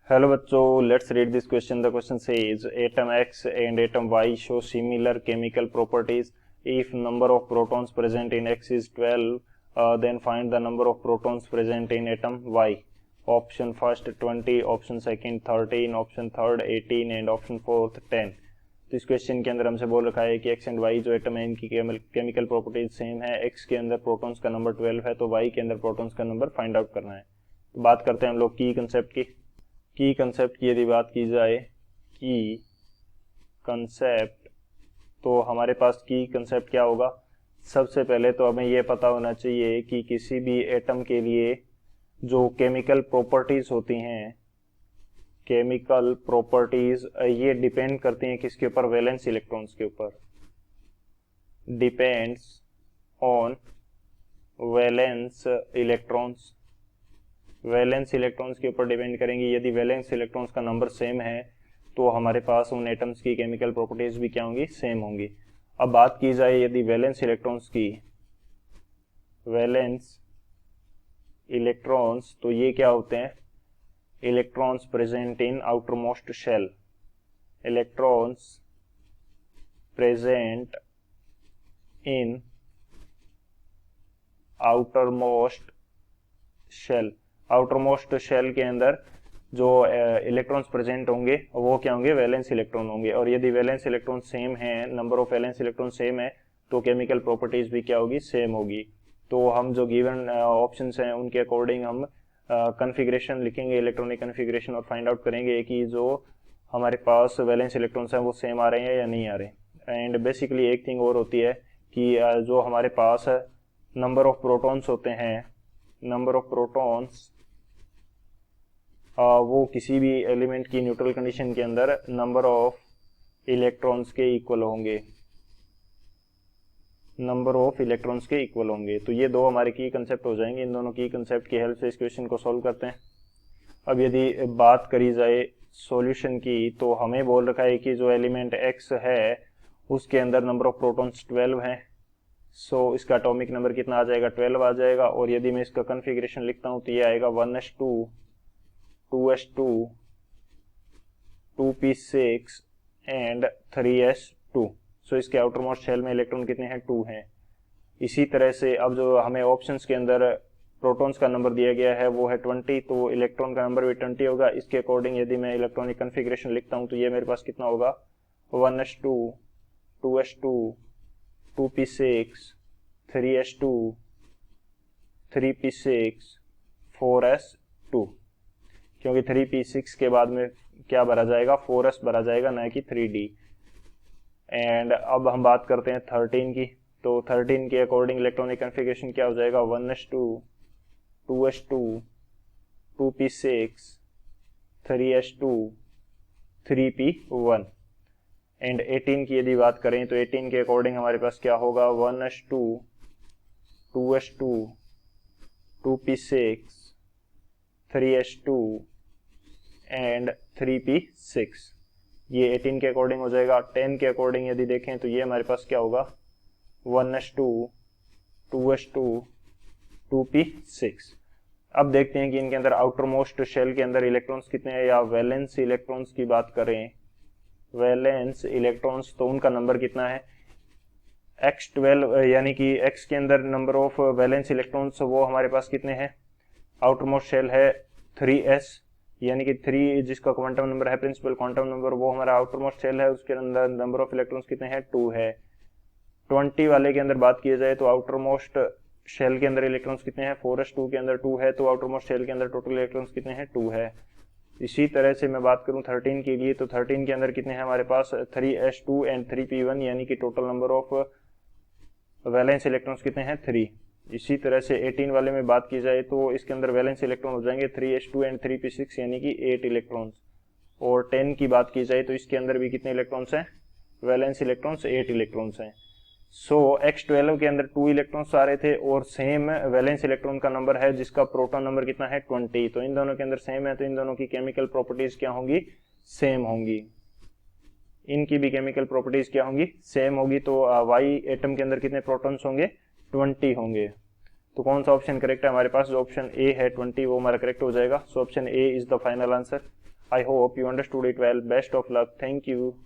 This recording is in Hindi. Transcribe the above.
Hello बच्चों, let's read this question. The question says atom X and atom Y show similar chemical properties. If number of protons present in X is 12, then find the number of protons present in atom Y. Option first 20, option second 13, option third 18 and option fourth 10. तो इस क्वेश्चन के अंदर हमसे बोल रखा है कि एक्स एंड वाई जो एटम है इनकी केमिकल प्रॉपर्टीज सेम है. एक्स के अंदर प्रोटॉन्स का नंबर 12 है तो वाई के अंदर प्रोटॉन्स का नंबर फाइंड आउट करना है. तो बात करते हैं हम लोग की कंसेप्ट की यदि बात की जाए की कंसेप्ट, तो हमारे पास की कंसेप्ट क्या होगा. सबसे पहले तो हमें यह पता होना चाहिए कि किसी भी एटम के लिए जो केमिकल प्रॉपर्टीज होती हैं, केमिकल प्रॉपर्टीज ये डिपेंड करती हैं किसके ऊपर, वैलेंस इलेक्ट्रॉन्स के ऊपर. Depends on valence electrons. Valence electrons के ऊपर डिपेंड करेंगी. यदि वैलेंस इलेक्ट्रॉन्स का नंबर सेम है तो हमारे पास उन एटम्स की केमिकल प्रॉपर्टीज भी क्या होंगी, सेम होंगी. अब बात की जाए यदि वैलेंस इलेक्ट्रॉन्स की, वैलेंस इलेक्ट्रॉन्स तो ये क्या होते हैं, electrons present in outermost shell. Electrons present in outermost shell. Outermost shell के अंदर जो इलेक्ट्रॉन्स प्रेजेंट होंगे वो क्या होंगे, वैलेंस इलेक्ट्रॉन होंगे. और यदि वैलेंस इलेक्ट्रॉन सेम है, number of valence electron same है, तो केमिकल प्रॉपर्टीज भी क्या होगी, सेम होगी. तो हम जो गिवन ऑप्शंस हैं उनके अकॉर्डिंग हम कन्फिग्रेशन लिखेंगे, इलेक्ट्रॉनिक कन्फिग्रेशन, और फाइंड आउट करेंगे कि जो हमारे पास वैलेंस इलेक्ट्रॉन्स हैं वो सेम आ रहे हैं या नहीं आ रहे. एंड बेसिकली एक थिंग और होती है कि जो हमारे पास नंबर ऑफ प्रोटॉन्स होते हैं, नंबर ऑफ प्रोटॉन्स वो किसी भी एलिमेंट की न्यूट्रल कंडीशन के अंदर नंबर ऑफ इलेक्ट्रॉन्स के इक्वल होंगे, नंबर ऑफ इलेक्ट्रॉन्स के इक्वल होंगे. तो ये दो हमारे की कंसेप्ट हो जाएंगे. इन दोनों की कंसेप्ट की हेल्प से इस क्वेश्चन को सॉल्व करते हैं. अब यदि बात करी जाए सॉल्यूशन की, तो हमें बोल रखा है कि जो एलिमेंट एक्स है उसके अंदर नंबर ऑफ प्रोटॉन्स 12 हैं. सो इसका एटॉमिक नंबर कितना आ जाएगा, 12 आ जाएगा. और यदि मैं इसका कन्फिग्रेशन लिखता हूँ तो ये आएगा 1s2, 2s2, 2p6 and 3s2. सो इसके आउटर मोस्ट शेल में इलेक्ट्रॉन कितने हैं, 2 हैं. इसी तरह से अब जो हमें ऑप्शंस के अंदर प्रोटॉन्स का नंबर दिया गया है वो है 20, तो इलेक्ट्रॉन का नंबर भी 20 होगा. इसके अकॉर्डिंग यदि मैं इलेक्ट्रॉनिक कन्फिग्रेशन लिखता हूँ तो ये मेरे पास कितना होगा, 1s2, 2s2, 2p6, 3s2, 3p6, 4s2. क्योंकि 3p6 के बाद में क्या भरा जाएगा, 4s भरा जाएगा, ना कि 3d. एंड अब हम बात करते हैं 13 की. तो 13 के अकॉर्डिंग इलेक्ट्रॉनिक कन्फिग्रेशन क्या हो जाएगा, 1s2, 2s2, 2p6, 3s2, 3p1. And 18 की यदि बात करें तो 18 के अकॉर्डिंग हमारे पास क्या होगा, 1s2, 2s2, 2p6, 3s2 and 3p6. ये 18 के अकॉर्डिंग हो जाएगा. 10 के अकॉर्डिंग यदि देखें तो ये हमारे पास क्या होगा, 1s2, 2s2, 2p6. अब देखते हैं कि इनके अंदर आउटर मोस्ट शेल के अंदर इलेक्ट्रॉन्स कितने हैं, या वैलेंस इलेक्ट्रॉन्स की बात करें, वैलेंस इलेक्ट्रॉन्स, तो उनका नंबर कितना है, x12. यानी कि x के अंदर नंबर ऑफ वैलेंस इलेक्ट्रॉन्स वो हमारे पास कितने हैं, आउटर मोस्ट शेल है 3s, यानी कि 3 जिसका क्वांटम नंबर है, प्रिंसिपल क्वांटम नंबर, वो हमारा आउटर मोस्ट शेल है. उसके अंदर नंबर ऑफ इलेक्ट्रॉन्स कितने हैं, 2 है. 20 वाले के अंदर बात की जाए तो आउटर मोस्ट शेल के अंदर इलेक्ट्रॉन्स कितने हैं, 4s2 के अंदर 2 है, तो आउटर मोस्ट शेल के अंदर टोटल इलेक्ट्रॉन्स कितने हैं, 2 है. इसी तरह से मैं बात करूं 13 के लिए, तो 13 के अंदर कितने हैं हमारे पास, 3s2 एंड 3p1, यानी कि total number of valence electrons कितने हैं, 3. इसी तरह से 18 वाले में बात की जाए तो इसके अंदर वैलेंस इलेक्ट्रॉन हो जाएंगे 3s2 एंड 3p6, यानी कि 8 इलेक्ट्रॉन्स. और 10 की बात की जाए तो इसके अंदर भी कितने इलेक्ट्रॉन्स हैं, वैलेंस इलेक्ट्रॉन्स 8 इलेक्ट्रॉन्स हैं. सो x12 के अंदर 2 इलेक्ट्रॉन्स आ रहे थे और सेम वैलेंस इलेक्ट्रॉन का नंबर है जिसका प्रोटॉन नंबर कितना है, 20. तो इन दोनों के अंदर सेम है, तो इन दोनों की केमिकल प्रॉपर्टीज क्या होंगी, सेम होंगी. इनकी भी केमिकल प्रॉपर्टीज क्या होंगी, सेम होगी. तो y एटम के अंदर कितने प्रोटॉन्स होंगे, 20 होंगे. तो कौन सा ऑप्शन करेक्ट है हमारे पास, जो ऑप्शन ए है 20 वो हमारा करेक्ट हो जाएगा. So option A is the final answer. I hope you understood it well. Best of luck. Thank you.